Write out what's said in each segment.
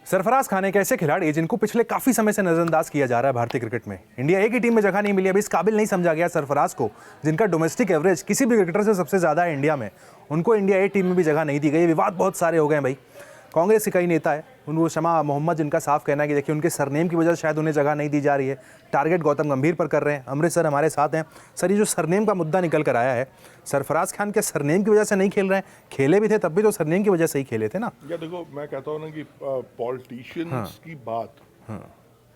सरफराज खान एक ऐसे खिलाड़ी जिनको पिछले काफी समय से नजरअंदाज किया जा रहा है भारतीय क्रिकेट में। इंडिया ए की टीम में जगह नहीं मिली, अभी इस काबिल नहीं समझा गया सरफराज को, जिनका डोमेस्टिक एवरेज किसी भी क्रिकेटर से सबसे ज्यादा है इंडिया में। उनको इंडिया ए टीम में भी जगह नहीं दी गई। विवाद बहुत सारे हो गए भाई। कांग्रेस के कई नेता है, उनको शमा मोहम्मद, जिनका साफ कहना है कि देखिए उनके सरनेम की वजह से शायद उन्हें जगह नहीं दी जा रही है। टारगेट गौतम गंभीर पर कर रहे हैं। अमृतसर हमारे साथ हैं। सर, ये जो सरनेम का मुद्दा निकल कर आया है, सरफराज खान के सरनेम की वजह से नहीं खेल रहे हैं, खेले भी थे तब भी तो सरनेम की वजह से ही खेले थे ना। या देखो, मैं कहता हूँ ना कि पॉलिटिशियंस की बात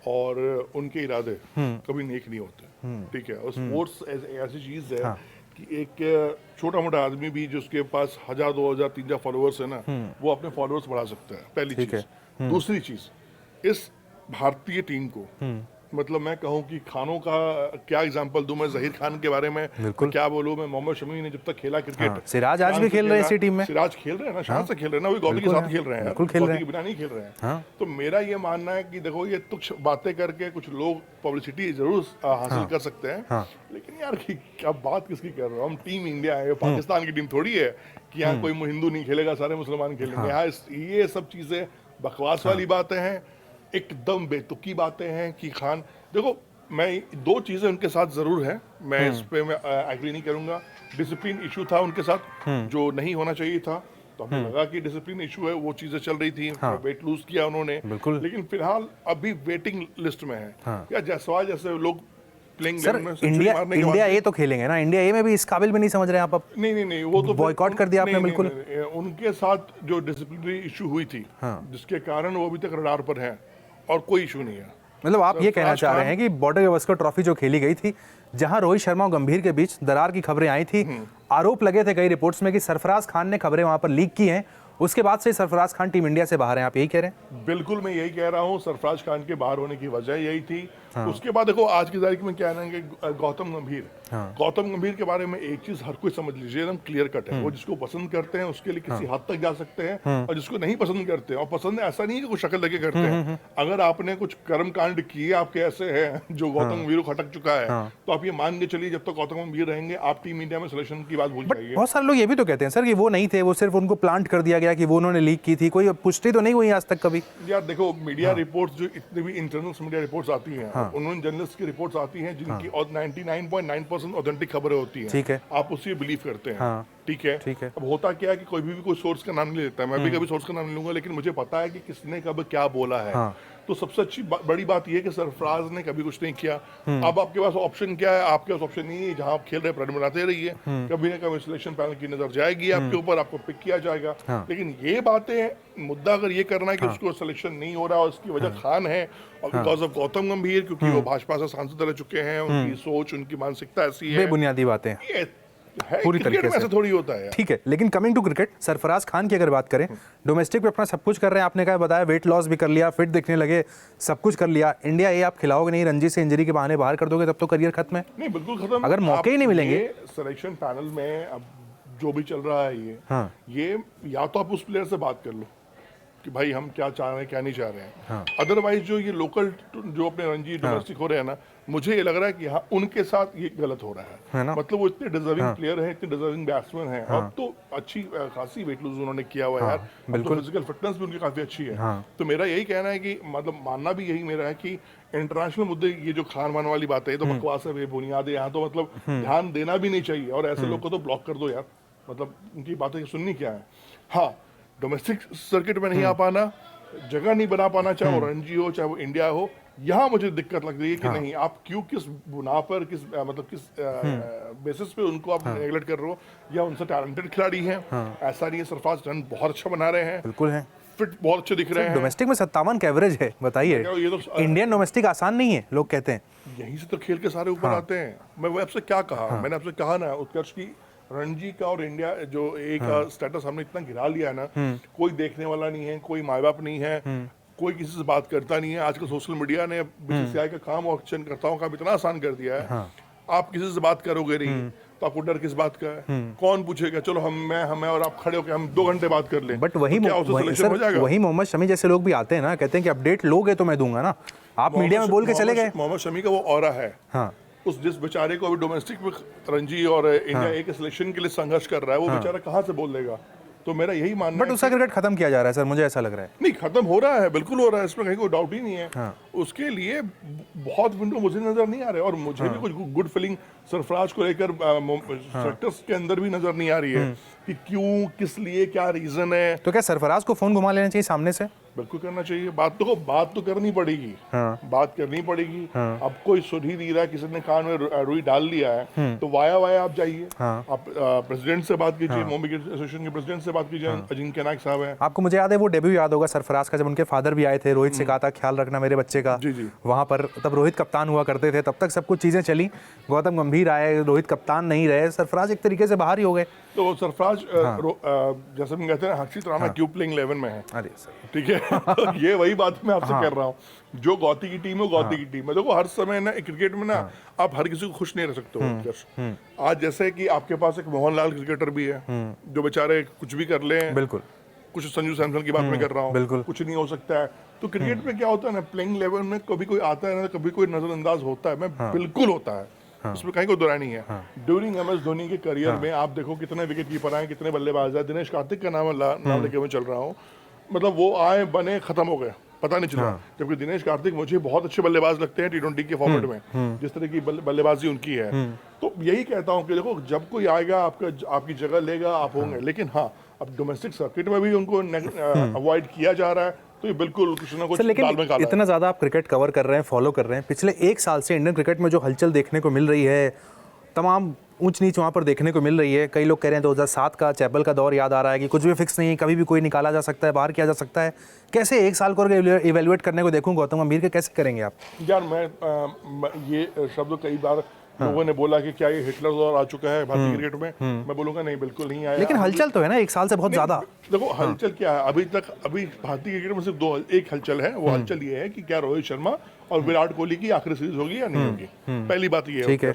और उनके इरादे कभी नेक नहीं होते, ठीक है। और स्पोर्ट्स ऐसी चीज है कि एक छोटा मोटा आदमी भी जिसके पास 1000, 2000, 3000 फॉलोअर्स है ना, वो अपने फॉलोअर्स बढ़ा सकता है, पहली चीज। दूसरी चीज, इस भारतीय टीम को मतलब मैं कहूँ कि खानों का क्या एग्जांपल दूं मैं जहीर खान के बारे में, क्या बोलूं मैं। मोहम्मद शमी ने जब तक खेला क्रिकेट, सिराज आज भी खेल रहे हैं इसी टीम में। सिराज खेल रहे हैं ना, शान से खेल रहे हैं ना, वही गौती के साथ खेल रहे हैं, गौती के बिना नहीं खेल रहे हैं। तो मेरा ये मानना है कि देखो, ये तुच्छ बातें करके कुछ लोग पब्लिसिटी जरूर हासिल कर सकते हैं, लेकिन यार क्या बात किसकी कर रहे हो। हम टीम इंडिया है, पाकिस्तान की टीम थोड़ी है कि यहाँ कोई हिंदू नहीं खेलेगा, सारे मुसलमान खेलेंगे। यहाँ ये सब चीजें बकवास वाली बातें हैं, एकदम बेतुकी बातें हैं कि खान, देखो मैं दो चीजें उनके साथ जरूर है, मैं इस पे मैं एग्री नहीं करूंगा। डिसिप्लिन इशू था उनके साथ जो नहीं होना चाहिए था, तो हमें लगा कि डिसिप्लिन इशू है, वो चीजें चल रही थी। वेट लूज किया उन्होंने, लेकिन फिलहाल अभी वेटिंग लिस्ट में है। या जायसवाल जैसे लोग प्लेइंग सर, इंडिया ए तो खेलेंगे ना, इंडिया ए में भी इस काबिल भी नहीं समझ रहे आप अब। नहीं, वो तो बॉयकॉट कर दिया आपने। बिल्कुल उनके साथ जो डिसिप्लिनरी इशू हुई थी, जिसके कारण वो अभी तक रडार पर है, और कोई इशू नहीं है। मतलब आप ये कहना चाह रहे हैं कि बॉर्डर गावस्कर ट्रॉफी जो खेली गई थी, जहां रोहित शर्मा और गंभीर के बीच दरार की खबरें आई थी, आरोप लगे थे कई रिपोर्ट्स में कि सरफराज खान ने खबरें वहां पर लीक की हैं, उसके बाद से सरफराज खान टीम इंडिया से बाहर हैं, आप यही कह रहे हैं? बिल्कुल, मैं यही कह रहा हूं। सरफराज खान के बाहर होने की वजह यही थी। उसके बाद देखो, आज की तारीख में क्या है कि गौतम गंभीर के बारे में एक चीज हर कोई समझ लीजिए, एकदम क्लियर कट है। वो जिसको पसंद करते हैं उसके लिए किसी हद तक जा सकते हैं, और जिसको नहीं पसंद करते हैं, और पसंद ऐसा नहीं है कि कुछ शक्ल लगे करते हैं। अगर आपने कुछ कर्म कांड किए, आपके ऐसे हैं जो गौतम गंभीर को खटक चुका है, तो आप ये मान के चलिए जब तक गौतम गंभीर रहेंगे, आप टीम इंडिया में सिलेक्शन की बात भूल जाइए। बहुत सारे लोग ये भी तो कहते हैं सर कि वो नहीं थे, वो सिर्फ उनको प्लांट कर दिया गया कि वो उन्होंने लीक की थी। कोई पुष्टि तो नहीं हुई आज तक कभी? यार देखो, मीडिया रिपोर्ट्स जो इतनी भी इंटरनल मीडिया रिपोर्ट्स आती हैं, उन्होंने जर्नलिस्ट की रिपोर्ट्स आती हैं जिनकी 99.9% ऑथेंटिक खबरें होती हैं। ठीक है, आप उसी बिलीव करते हैं। ठीक है। अब होता क्या है कि कोई भी कोई सोर्स का नाम नहीं लेता है, मैं भी कभी सोर्स का नाम नहीं लूंगा, लेकिन मुझे पता है कि किसने कब क्या बोला है। तो सबसे अच्छी बड़ी बात यह है कि सरफराज ने कभी कुछ नहीं किया। अब आपके पास ऑप्शन क्या है? आपके पास ऑप्शन नहीं है, जहां आप खेल रहे हैं बनाते रहिए, कभी ना कभी सिलेक्शन पैनल की नजर जाएगी आपके ऊपर, आपको पिक किया जाएगा। लेकिन ये बातें, मुद्दा अगर ये करना है कि उसको सिलेक्शन नहीं हो रहा और उसकी वजह खान है, और बिकॉज ऑफ गौतम गंभीर, क्योंकि वो भाजपा से सांसद रह चुके हैं, उनकी सोच, उनकी मानसिकता ऐसी है, बेबुनियादी बातें पूरी तरीके से थोड़ी होता है। ठीक है, लेकिन coming to cricket, Sarfaraz Khan की अगर बात करें, डोमेस्टिक पे अपना सब कुछ कर रहे हैं, आपने कहा बताया, वेट लॉस भी कर लिया, फिट दिखने लगे, सब कुछ कर लिया। इंडिया ए आप खिलाओगे नहीं, रणजी से इंजरी के बहाने बाहर कर दोगे, तब तो करियर खत्म है। नहीं, बिल्कुल खत्म। अगर मौके ही नहीं मिलेंगे सिलेक्शन पैनल में, अब जो भी चल रहा है ये या तो आप उस प्लेयर से बात कर लो कि भाई हम क्या चाह रहे हैं, क्या नहीं चाह रहे हैं। अदरवाइज जो ये लोकल जो अपने रणजी डोमेस्टिक हो रहे हैं ना, मुझे ये लग रहा है कि हाँ, उनके साथ ये गलत हो रहा है। मतलब वो इतने डिजर्विंग प्लेयर हैं, इतने डिजर्विंग बैट्समैन हैं। अब तो अच्छी खासी वेट लूज उन्होंने किया हुआ है यार, बिल्कुल। फिजिकल फिटनेस भी उनकी काफी अच्छी है। तो मेरा यही कहना है कि मतलब मानना भी यही मेरा है कि इंटरनेशनल मुद्दे, ये जो खान मान वाली बात है, ये तो बकवास है, बेबुनियाद है। यहाँ तो मतलब ध्यान देना भी नहीं चाहिए, और ऐसे लोग को तो ब्लॉक कर दो यार। मतलब उनकी बातें सुननी क्या है। हाँ, डोमेस्टिक सर्किट में नहीं आ पाना, जगह नहीं बना पाना, चाहे वो रणजी हो चाहे वो इंडिया हो, यहाँ मुझे दिक्कत लग रही है कि नहीं, आप क्यों, किस बुना पर, किस मतलब किस बेसिस पे उनको आप नेगलेक्ट कर रहे हो। या उनसे टैलेंटेड खिलाड़ी हैं, ऐसा नहीं है। सरफराज रन बहुत अच्छा बना रहे हैं, बिल्कुल है, फिट बहुत अच्छे दिख रहे हैं। डोमेस्टिक में 57 का एवरेज है, बताइए। इंडियन डोमेस्टिक आसान नहीं है, लोग कहते हैं। यहीं से तो खेल के सारे ऊपर आते हैं। मैं वो आपसे क्या कहा, मैंने आपसे कहा ना, उत्कर्ष की रणजी का और इंडिया जो एक स्टेटस हमने इतना गिरा लिया है ना, कोई देखने वाला नहीं है, कोई माँ बाप नहीं है, कोई किसी से बात करता नहीं है। आजकल सोशल मीडिया ने बीसीसीआई का काम और चयनकर्ताओं का इतना आसान कर दिया है। आप किसी से बात करोगे नहीं तो आपको डर किस बात का है? कौन पूछेगा? चलो हम और आप खड़े होकर हम 2 घंटे बात कर लें, बट वही मोहम्मद शमी जैसे लोग भी आते हैं ना, कहते हैं कि अपडेट लोगे तो मैं दूंगा ना। आप मीडिया में बोल के चले गए। मोहम्मद शमी का वो ऑरा है, उस जिस बेचारे को अभी डोमेस्टिक में रणजी और इंडिया ए के सिलेक्शन के लिए संघर्ष कर रहा है, वो बेचारा कहाँ से बोल देगा? तो मेरा यही मानना बट है उसका क्रिकेट खत्म किया जा रहा है सर, मुझे ऐसा लग रहा है। नहीं, खत्म हो रहा है, बिल्कुल हो रहा है, इसमें कहीं कोई डाउट ही नहीं है। उसके लिए बहुत विंडो मुझे नजर नहीं आ रहे, और मुझे भी कुछ गुड फीलिंग सरफराज को लेकर सेक्टर्स के अंदर भी नजर नहीं आ रही है कि क्यों, किस लिए, क्या रीजन है। तो क्या सरफराज को फोन घुमा लेना चाहिए सामने से? बिल्कुल करना चाहिए, बात तो करनी पड़ेगी। बात करनी पड़ेगी। अब कोई सुन ही नहीं रहा, किसी ने कान में रुई डाल दिया है, तो वाया आप जाइए। आप प्रेसिडेंट से बात कीजिए, मुंबई क्रिकेट एसोसिएशन के प्रेसिडेंट से बात कीजिए, अजिंक्य नायक साहब हैं। आपको मुझे याद है वो डेब्यू याद होगा सरफराज का, जब उनके फादर भी आए थे, रोहित से कहा था ख्याल रखना मेरे बच्चे का। जी। वहां पर तब रोहित कप्तान हुआ करते थे, तब तक सब कुछ चीजें चली। गौतम गंभीर आए, रोहित कप्तान नहीं रहे, सरफराज एक तरीके से बाहर ही हो गए। तो सरफराज जैसे हम कहते हैं हर्षित राणा क्यूब प्लेइंग 11 में है। अरे सर, ठीक है। तो ये वही बात मैं आपसे कर रहा हूँ, जो गौती की टीम है गौती की टीम है। देखो हर समय ना क्रिकेट में ना आप हर किसी को खुश नहीं रह सकते हो। आज जैसे कि आपके पास एक मोहनलाल क्रिकेटर भी है, जो बेचारे कुछ भी कर ले। बिल्कुल, कुछ संजू सैमसन की बात मैं कर रहा हूँ, बिल्कुल, कुछ नहीं हो सकता है। तो क्रिकेट में क्या होता है ना, प्लेइंग 11 में कभी कोई आता है ना, कभी कोई नजरअंदाज होता है, मैं बिल्कुल होता है। इसमें कहीं कोई दुराई नहीं है। ड्यूरिंग MS धोनी के करियर में आप देखो कितने विकेट कीपर आए, कितने बल्लेबाज आए। दिनेश कार्तिक का नाम लेके मैं चल रहा हूँ, मतलब वो आए, बने, खत्म हो गए, पता नहीं चला। जबकि दिनेश कार्तिक मुझे बहुत अच्छे बल्लेबाज लगते हैं T20 के फॉर्मेट में, जिस तरह की बल्लेबाजी उनकी है। तो यही कहता हूँ कि देखो जब कोई आएगा आपकी जगह लेगा, आप होंगे। लेकिन हाँ, अब डोमेस्टिक सर्किट में भी उनको अवॉइड किया जा रहा है, तो ये बिल्कुल कुछ ना कुछ दाल में काला है। इतना ज्यादा आप क्रिकेट कवर कर रहे हैं, फॉलो कर रहे हैं, पिछले एक साल से इंडियन क्रिकेट में जो हलचल देखने को मिल रही है, तमाम ऊंच नीच वहाँ पर देखने को मिल रही है। कई लोग कह रहे हैं 2007 का चैपल का दौर याद आ रहा है कि कुछ भी फिक्स नहीं है, कभी भी कोई निकाला जा सकता है, बाहर किया जा सकता है। कैसे एक साल को इवेल्युएट करने को देखूं गौतम गंभीर के, कैसे करेंगे आप? यार मैं ये शब्द कई बार लोगों ने बोला कि क्या ये हिटलर दौर आ चुका है भारतीय क्रिकेट में। मैं बोलूंगा नहीं, बिल्कुल नहीं आया। लेकिन हलचल तो है ना एक साल से बहुत ज्यादा। देखो हलचल क्या है, अभी भारतीय क्रिकेट में सिर्फ एक हलचल है। वो हलचल ये है कि क्या रोहित शर्मा और विराट कोहली की आखिरी सीरीज होगी या नहीं होगी। पहली बात ये है।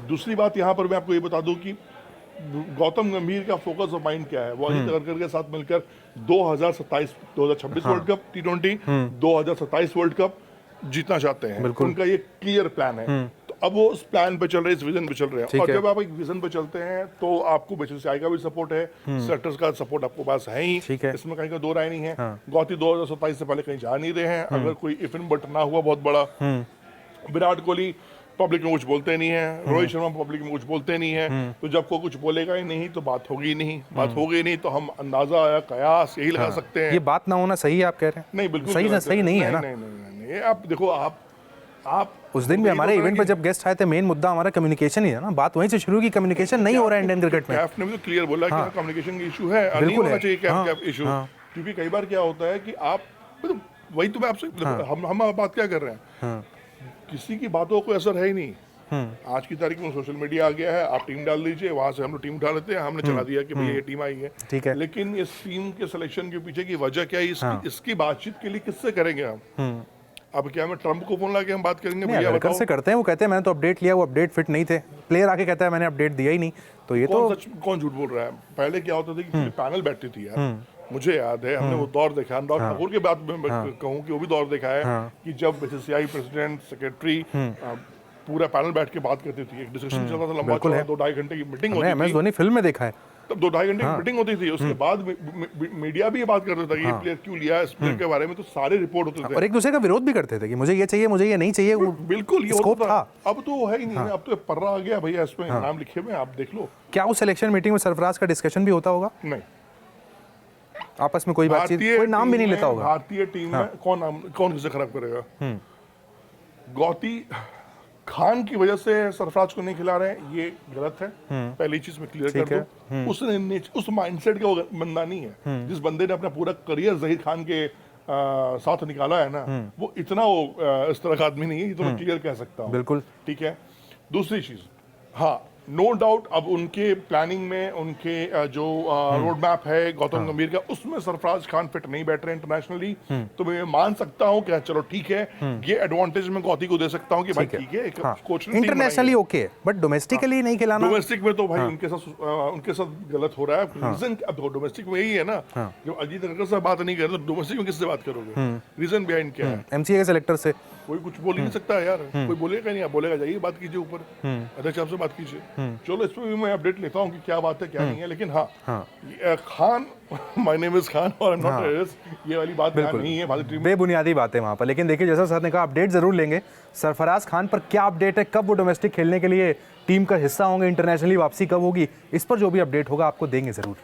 दूसरी बात यहाँ पर मैं आपको ये बता दूं कि गौतम गंभीर का फोकस ऑफ माइंड क्या है। वो अजीत अगरकर के साथ मिलकर 2026 world cup T20, 2027 world cup जीतना चाहते हैं। उनका ये क्लियर प्लान है। तो अब वो उस प्लान पे चल रहे हैं, इस विजन पे चल रहे हैं। और जब आप एक विजन पे चलते हैं तो आपको बीसीसीआई का भी सपोर्ट है, सेक्टर्स का सपोर्ट आपको पास है ही, इसमें कहीं का दो राय नहीं है। गौती 2027 से पहले कहीं जा नहीं रहे हैं। अगर कोई इफ एंड बट ना हुआ बहुत बड़ा, विराट कोहली पब्लिक में कुछ बोलते नहीं है, रोहित शर्मा पब्लिक में कुछ बोलते नहीं है। तो जब कोई कुछ बोलेगा ही नहीं तो बात होगी नहीं। बात होगी नहीं तो हम अंदाजा या कयास यही लगा सकते हैं। ये बात ना होना सही है आप कह रहे हैं? नहीं, बिल्कुल सही नहीं है ना। नहीं, आप देखो, आप उस दिन भी हमारे इवेंट पर जब गेस्ट आए थे, मेन मुद्दा हमारा कम्युनिकेशन ही है ना। बात वहीं से शुरू की, कम्युनिकेशन नहीं हो रहा है इंडियन क्रिकेट में। कैफ ने भी तो क्लियर बोला कि कम्युनिकेशन का इशू है, नहीं होना चाहिए कैफ इशू। क्योंकि कई बार क्या होता है कि आप, वही तो मैं आपसे, हम बात क्या कर रहे हैं, किसी की बातों को असर है ही नहीं। आज की तारीख में सोशल मीडिया आ गया है, आप टीम डाल दीजिए, वहां से हम लोग टीम उठा लेते हैं, हमने चला दिया कि भैया ये टीम आई है। ठीक है। लेकिन इस टीम के सिलेक्शन के पीछे की वजह क्या है, इसकी बातचीत के लिए किससे करेंगे हम? अब क्या हमें ट्रम्प को फोन लगा के हम बात करेंगे? भैया बताओ। से करते हैं, वो कहते हैं मैंने तो अपडेट लिया, वो अपडेट फिट नहीं थे। प्लेयर आके कहता है मैंने अपडेट दिया ही नहीं। तो ये तो कौन झूठ बोल रहा है? पहले क्या होता था कि पैनल बैठती थी यार, मुझे याद है, हमने वो दौर देखा। अनुराग ठाकुर के बाद में कहूँ कि वो भी दौर देखा है कि जब बीसीसीआई प्रेसिडेंट, सेक्रेटरी, पूरा पैनल बैठ के बात करती थी। एक डिस्कशन चल रहा था लंबा, 2-2.5 घंटे की मीटिंग होती थी। MS धोनी फिल्म में देखा है, तब 2-2.5 घंटे की मीटिंग होती थी। उसके बाद मीडिया भी ये बात करता था कि ये प्लेयर क्यों लिया, इस प्लेयर के बारे में तो सारे रिपोर्ट होते थे और एक दूसरे का विरोध भी करते थे कि मुझे ये चाहिए, मुझे ये नहीं चाहिए। बिल्कुल ये होता था। अब तो है ही नहीं। अब तो पर्रा आ गया भैया, इसमें नाम लिखे हुए, आप देख लो। क्या उस सिलेक्शन मीटिंग में सरफराज का डिस्कशन भी होता होगा? नहीं, आपस में कोई बातचीत, कोई नाम भी नहीं लेता होगा। भारतीय टीम में कौन किसे खराब करेगा? गौती खान की वजह से सरफराज को नहीं खिला रहे हैं, ये गलत है। पहली चीज में क्लियर कर दूं, उसने उस माइंडसेट का बंदा नहीं है। जिस बंदे ने अपना पूरा करियर जहीर खान के साथ निकाला है ना, वो इतना इस तरह का आदमी नहीं है। ये तो मैं क्लियर कह सकता हूँ। बिल्कुल ठीक है। दूसरी चीज, हाँ, नो डाउट अब उनके प्लानिंग में उनके जो रोड मैप है गौतम गंभीर का, उसमें सरफराज खान फिट नहीं बैठ रहे इंटरनेशनली। तो मैं मान सकता हूँ कि चलो ठीक है, ये एडवांटेज मैं गौती को दे सकता हूँ कि भाई ठीक है, कोच ने इंटरनेशनली ओके, बट डोमेस्टिकली नहीं खिलाना। डोमेस्टिक में तो भाई उनके साथ गलत हो रहा है। रीजन अब डोमेस्टिक में यही है ना, जब अजीत अगरकर से बात नहीं कर रहे तो डोमेस्टिक में किससे बात करोगे? रीजन बिहाइंड क्या है? MCA के सिलेक्टर से कोई कुछ बोल ही नहीं सकता यार। कोई बोलेगा नहीं, आप बोलेगा जाइए बात कीजिए ऊपर, अध्यक्ष साहब से बात कीजिए। चलो इस पर भी मैं अपडेट लेता हूँ कि क्या बात है क्या नहीं है, लेकिन हाँ, Khan, my name is Khan और आई एम नॉट टेररिस्ट, ये वाली बात यहाँ नहीं है भारतीय टीम में। बेबुनियादी बातें वहाँ पर। लेकिन देखिए, जैसा सर ने कहा, अपडेट जरूर लेंगे। सरफराज खान पर क्या अपडेट है, कब वो डोमेस्टिक खेलने के लिए टीम का हिस्सा होंगे, इंटरनेशनली वापसी कब होगी, इस पर जो भी अपडेट होगा आपको देंगे जरूर।